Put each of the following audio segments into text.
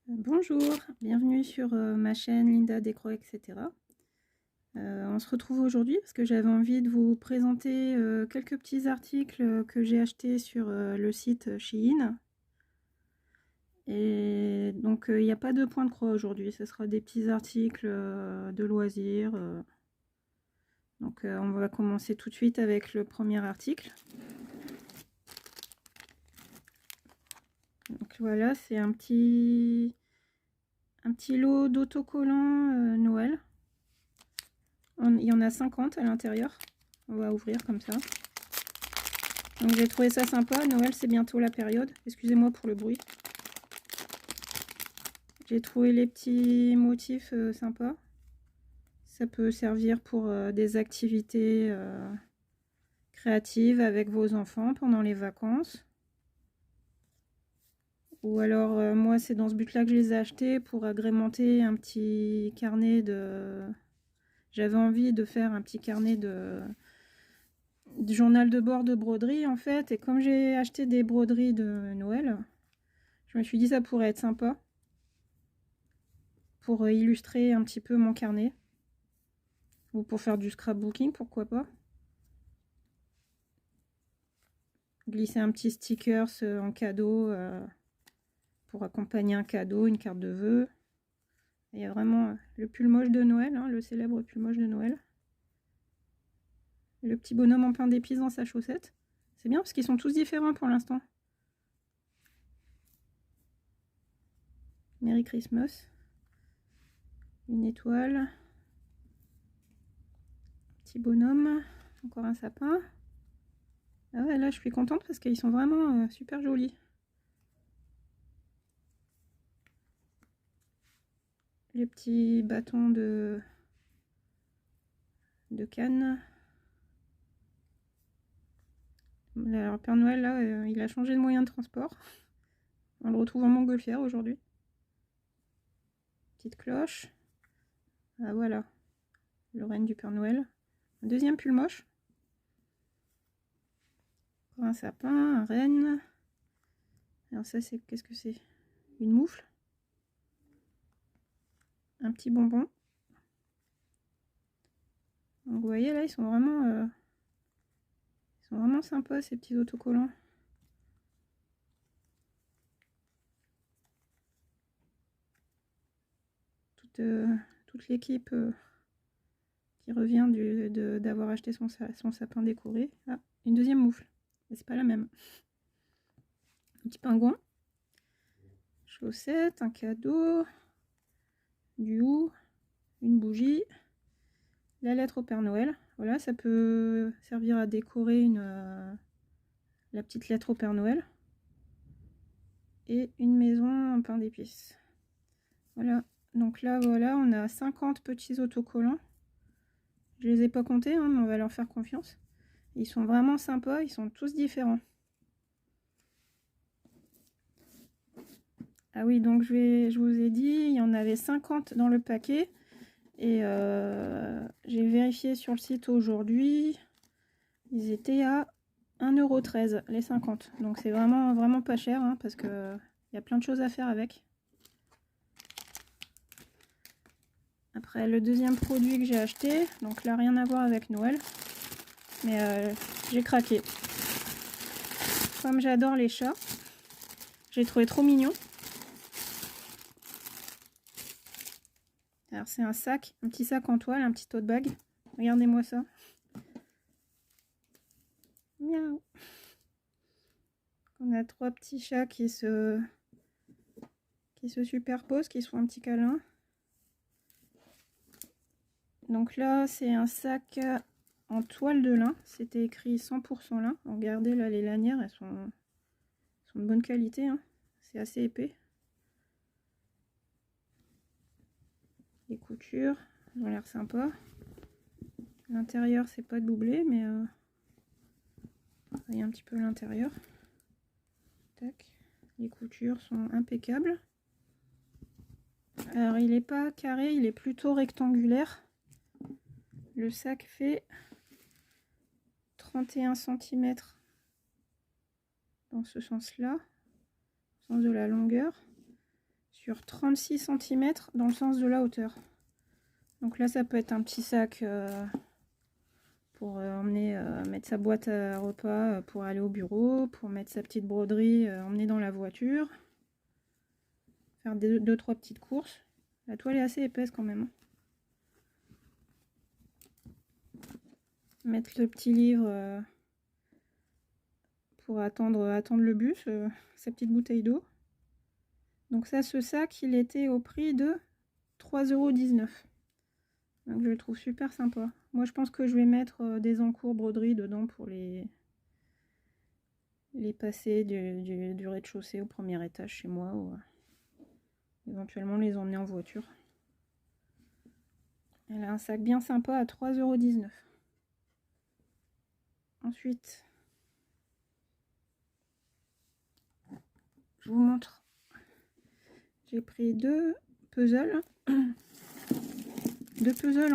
Bonjour, bienvenue sur ma chaîne Linda Décro, etc. On se retrouve aujourd'hui parce que j'avais envie de vous présenter quelques petits articles que j'ai achetés sur le site Shein. Et donc il n'y a pas de point de croix aujourd'hui, ce sera des petits articles de loisirs. Donc on va commencer tout de suite avec le premier article. Donc voilà, c'est un petit lot d'autocollants Noël. Il y en a 50 à l'intérieur. On va ouvrir comme ça. Donc j'ai trouvé ça sympa. Noël, c'est bientôt la période. Excusez-moi pour le bruit. J'ai trouvé les petits motifs sympas. Ça peut servir pour des activités créatives avec vos enfants pendant les vacances. Ou alors, moi, c'est dans ce but-là que je les ai achetés, pour agrémenter un petit carnet de... J'avais envie de faire un petit carnet de journal de bord de broderie, en fait. Et comme j'ai acheté des broderies de Noël, je me suis dit ça pourrait être sympa pour illustrer un petit peu mon carnet. Ou pour faire du scrapbooking, pourquoi pas. Glisser un petit sticker en cadeau pour accompagner un cadeau, une carte de vœux. Il y a vraiment le pull moche de Noël, hein, le célèbre pull moche de Noël. Le petit bonhomme en pain d'épices dans sa chaussette. C'est bien parce qu'ils sont tous différents pour l'instant. Merry Christmas. Une étoile. Petit bonhomme. Encore un sapin. Ah ouais, là je suis contente parce qu'ils sont vraiment super jolis. Les petits bâtons de canne. Alors, Père Noël, là, il a changé de moyen de transport. On le retrouve en montgolfière aujourd'hui. Petite cloche. Ah voilà, le renne du Père Noël. Un deuxième pull moche. Encore un sapin, un renne. Alors ça, c'est... qu'est-ce que c'est? Une moufle. Un petit bonbon. Donc vous voyez, là, ils sont vraiment sympas, ces petits autocollants. Toute l'équipe qui revient d'avoir acheté son sapin décoré. Ah, une deuxième moufle. Mais c'est pas la même. Un petit pingouin. Chaussettes, un cadeau. Du hou. Une bougie. La lettre au Père Noël. Voilà, ça peut servir à décorer la petite lettre au Père Noël. Et une maison en pain d'épices. Voilà, donc là, voilà, on a 50 petits autocollants. Je les ai pas comptés, hein, mais on va leur faire confiance. Ils sont vraiment sympas, ils sont tous différents. Ah oui, donc je vous ai dit, il y en avait 50 dans le paquet. Et j'ai vérifié sur le site aujourd'hui, ils étaient à 1,13 € les 50. Donc c'est vraiment pas cher, hein, parce que il y a plein de choses à faire avec. Après, le deuxième produit que j'ai acheté, donc là rien à voir avec Noël, mais j'ai craqué. Comme j'adore les chats, j'ai trouvé trop mignon. Alors c'est un sac, un petit sac en toile, un petit tote bag. Regardez-moi ça. Miaou. On a trois petits chats qui se superposent, qui se font un petit câlin. Donc là, c'est un sac en toile de lin. C'était écrit 100% lin. Regardez là, les lanières, elles sont de bonne qualité, hein. C'est assez épais. Les coutures, elles ont l'air sympa. L'intérieur, c'est pas doublé, mais voyez un petit peu l'intérieur. Tac. Les coutures sont impeccables. Alors, il n'est pas carré, il est plutôt rectangulaire. Le sac fait 31 cm dans ce sens-là, au sens de la longueur. sur 36 cm dans le sens de la hauteur. Donc là, ça peut être un petit sac pour emmener, mettre sa boîte à repas pour aller au bureau, pour mettre sa petite broderie, emmener dans la voiture, faire deux, trois petites courses. La toile est assez épaisse quand même. Mettre le petit livre pour attendre le bus, sa petite bouteille d'eau. Donc ça, ce sac, il était au prix de 3,19 €. Donc je le trouve super sympa. Moi, je pense que je vais mettre des encours broderie dedans pour les passer du rez-de-chaussée au premier étage chez moi, ou éventuellement les emmener en voiture. Elle a un sac bien sympa à 3,19 €. Ensuite, je vous montre. J'ai pris deux puzzles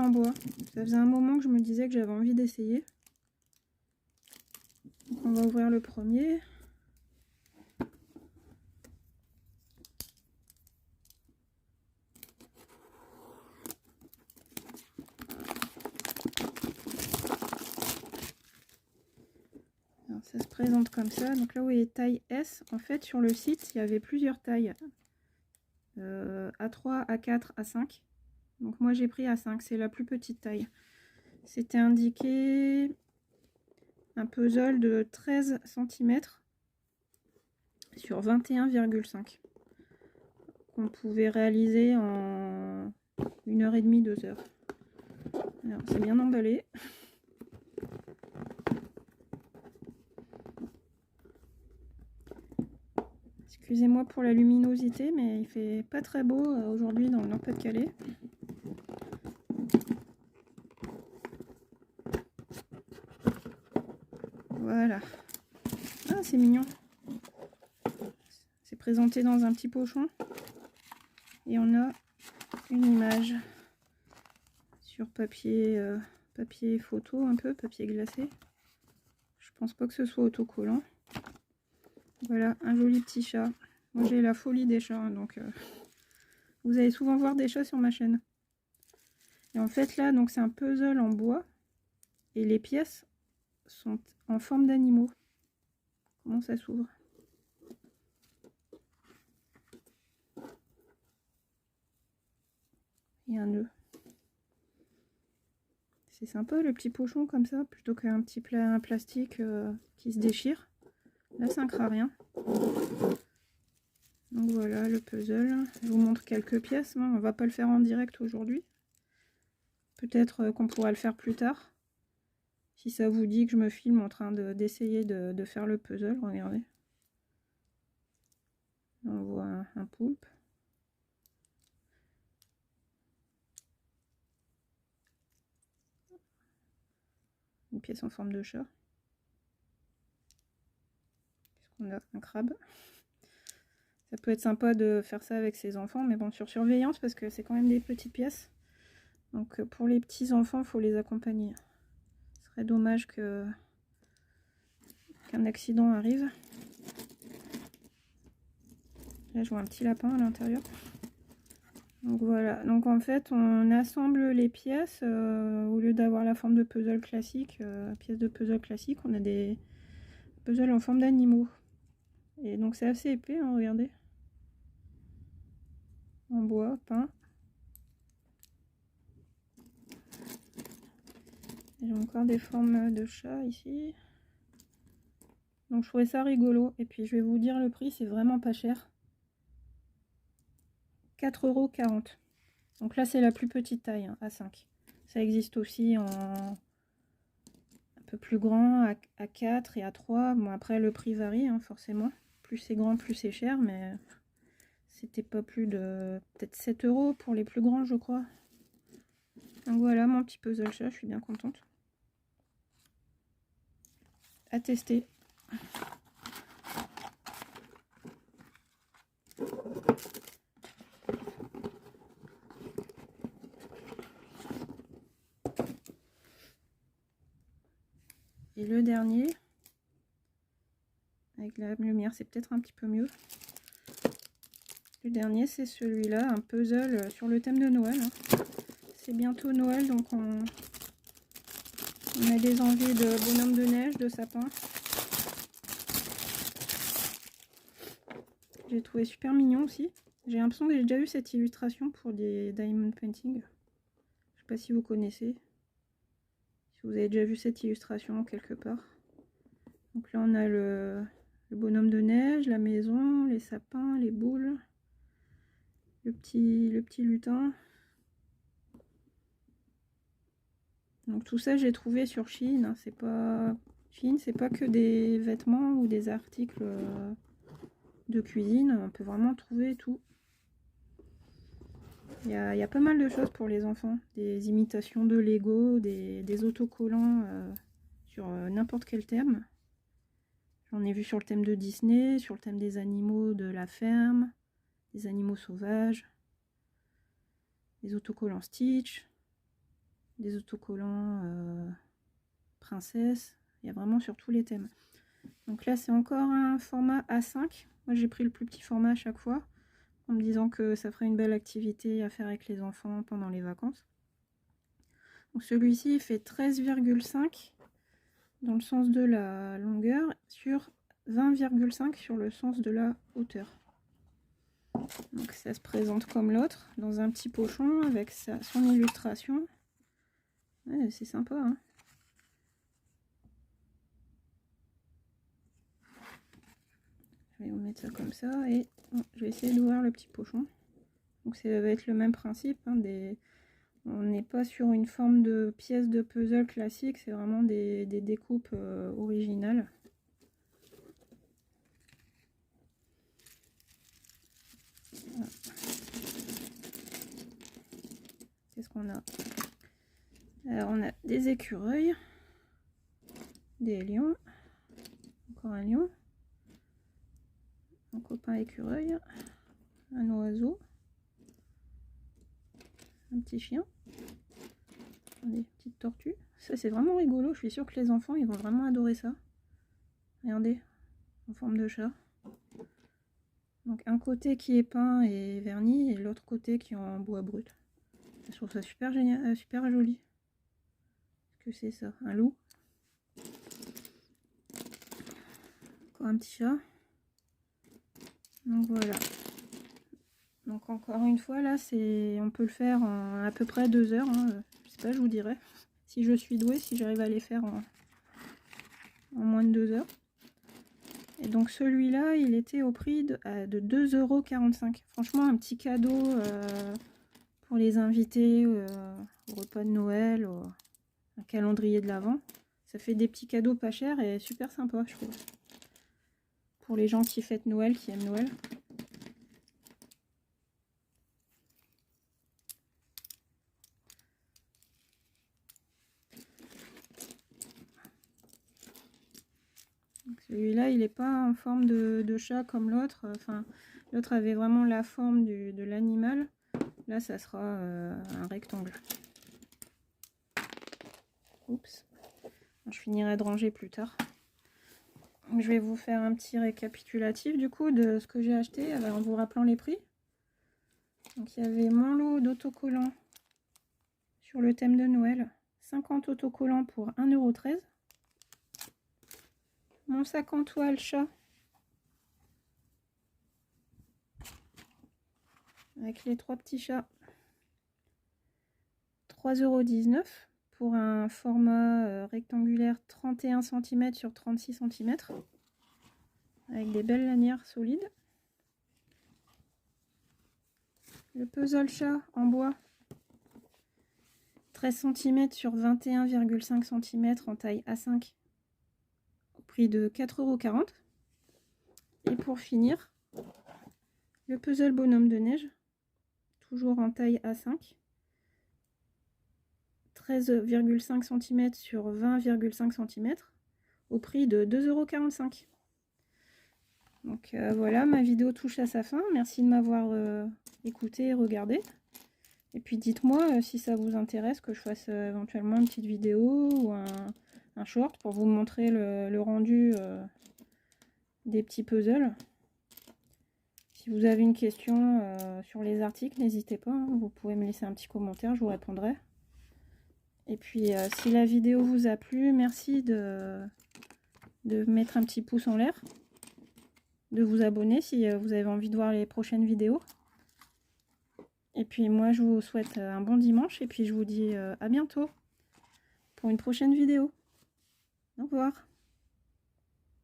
en bois. Ça faisait un moment que je me disais que j'avais envie d'essayer. On va ouvrir le premier. Alors, ça se présente comme ça. Donc là, vous voyez taille S. En fait, sur le site, il y avait plusieurs tailles. A3, A4, A5. Donc moi, j'ai pris A5. C'est la plus petite taille. C'était indiqué un puzzle de 13 cm sur 21,5 qu'on pouvait réaliser en 1h30, 2h. Alors, c'est bien emballé. Excusez-moi pour la luminosité, mais il fait pas très beau aujourd'hui dans le Nord-Pas-de-Calais. Voilà. Ah, c'est mignon. C'est présenté dans un petit pochon. Et on a une image sur papier, papier photo un peu, papier glacé. Je pense pas que ce soit autocollant. Voilà, un joli petit chat. Moi j'ai la folie des chats, hein, donc vous allez souvent voir des chats sur ma chaîne. Et en fait là, donc c'est un puzzle en bois. Et les pièces sont en forme d'animaux. Comment ça s'ouvre? Il y a un nœud. C'est sympa le petit pochon comme ça, plutôt qu'un petit plastique qui se déchire. Là, ça ne craint rien. Donc voilà le puzzle. Je vous montre quelques pièces. On ne va pas le faire en direct aujourd'hui. Peut-être qu'on pourra le faire plus tard. Si ça vous dit que je me filme en train d'essayer de faire le puzzle, regardez. On voit un poulpe. Une pièce en forme de chat. On a un crabe. Ça peut être sympa de faire ça avec ses enfants, mais bon, sur surveillance, parce que c'est quand même des petites pièces. Donc pour les petits enfants, il faut les accompagner. Ce serait dommage qu'un accident arrive. Là, je vois un petit lapin à l'intérieur. Donc voilà, donc en fait on assemble les pièces au lieu d'avoir la forme de puzzle classique, pièces de puzzle classique, on a des puzzles en forme d'animaux. Et donc c'est assez épais, hein, regardez. En bois, peint. J'ai encore des formes de chat ici. Donc je trouvais ça rigolo. Et puis je vais vous dire le prix, c'est vraiment pas cher. 4,40 €. Donc là c'est la plus petite taille, hein, A5. Ça existe aussi en un peu plus grand, à 4 et à 3. Bon après le prix varie, hein, forcément. Plus c'est grand, plus c'est cher, mais c'était pas plus de peut-être 7 € pour les plus grands, je crois. Donc voilà mon petit puzzle chat, je suis bien contente. À tester. Et le dernier, avec la lumière, c'est peut-être un petit peu mieux. Le dernier, c'est celui-là, un puzzle sur le thème de Noël. Hein. C'est bientôt Noël, donc on a des envies de bonhomme de neige, de sapin. J'ai trouvé super mignon aussi. J'ai l'impression que j'ai déjà eu cette illustration pour des diamond painting. Je sais pas si vous connaissez. Si vous avez déjà vu cette illustration quelque part. Donc là on a le bonhomme de neige, la maison, les sapins, les boules, le petit lutin. Donc tout ça j'ai trouvé sur Shein. Hein. C'est pas Shein, c'est pas que des vêtements ou des articles de cuisine. On peut vraiment trouver tout. Il y a pas mal de choses pour les enfants. Des imitations de Lego, des autocollants sur n'importe quel thème. J'en ai vu sur le thème de Disney, sur le thème des animaux de la ferme, des animaux sauvages, des autocollants Stitch, des autocollants princesse. Il y a vraiment sur tous les thèmes. Donc là, c'est encore un format A5. Moi, j'ai pris le plus petit format à chaque fois, en me disant que ça ferait une belle activité à faire avec les enfants pendant les vacances. Donc celui-ci, il fait 13,5 dans le sens de la longueur sur 20,5 sur le sens de la hauteur. Donc ça se présente comme l'autre, dans un petit pochon avec son illustration. Ouais, c'est sympa, hein. Je vais vous mettre ça comme ça et je vais essayer d'ouvrir le petit pochon. Donc ça va être le même principe, hein, on n'est pas sur une forme de pièce de puzzle classique, c'est vraiment des découpes originales. Voilà. Qu'est-ce qu'on a? Alors on a des écureuils, des lions, encore un lion, un copain écureuil, un oiseau, un petit chien, des petites tortues. Ça c'est vraiment rigolo, je suis sûre que les enfants ils vont vraiment adorer ça. Regardez, en forme de chat. Donc un côté qui est peint et verni et l'autre côté qui est en bois brut. Je trouve ça super génial, super joli. Qu'est-ce que c'est ça? Un loup? Encore un petit chat. Donc voilà. Donc encore une fois là, on peut le faire en à peu près 2 heures. Hein. Je sais pas, je vous dirai. Si je suis douée, si j'arrive à les faire en moins de 2 heures. Et donc celui-là, il était au prix de 2,45 €. Franchement, un petit cadeau pour les invités au repas de Noël, un calendrier de l'Avent. Ça fait des petits cadeaux pas chers et super sympa, je trouve. Pour les gens qui fêtent Noël, qui aiment Noël. Celui-là, il n'est pas en forme de chat comme l'autre. Enfin, l'autre avait vraiment la forme de l'animal. Là, ça sera un rectangle. Oups. Je finirai de ranger plus tard. Je vais vous faire un petit récapitulatif du coup de ce que j'ai acheté en vous rappelant les prix. Donc il y avait mon lot d'autocollants sur le thème de Noël. 50 autocollants pour 1,13 €. Mon sac en toile chat avec les 3 petits chats, 3,19 € pour un format rectangulaire 31 cm sur 36 cm avec des belles lanières solides. Le puzzle chat en bois, 13 cm sur 21,5 cm en taille A5 au prix de 4,40 €. Et pour finir, le puzzle bonhomme de neige, toujours en taille A5, 13,5 cm sur 20,5 cm au prix de 2,45 €. Donc voilà, ma vidéo touche à sa fin. Merci de m'avoir écouté et regardé. Et puis dites-moi si ça vous intéresse que je fasse éventuellement une petite vidéo ou un short pour vous montrer le rendu des petits puzzles. Si Si vous avez une question sur les articles, n'hésitez pas, hein, vous pouvez me laisser un petit commentaire, je vous répondrai. Et puis si la vidéo vous a plu, merci de mettre un petit pouce en l'air, de vous abonner si vous avez envie de voir les prochaines vidéos. Et puis moi je vous souhaite un bon dimanche et puis je vous dis à bientôt pour une prochaine vidéo. Au revoir.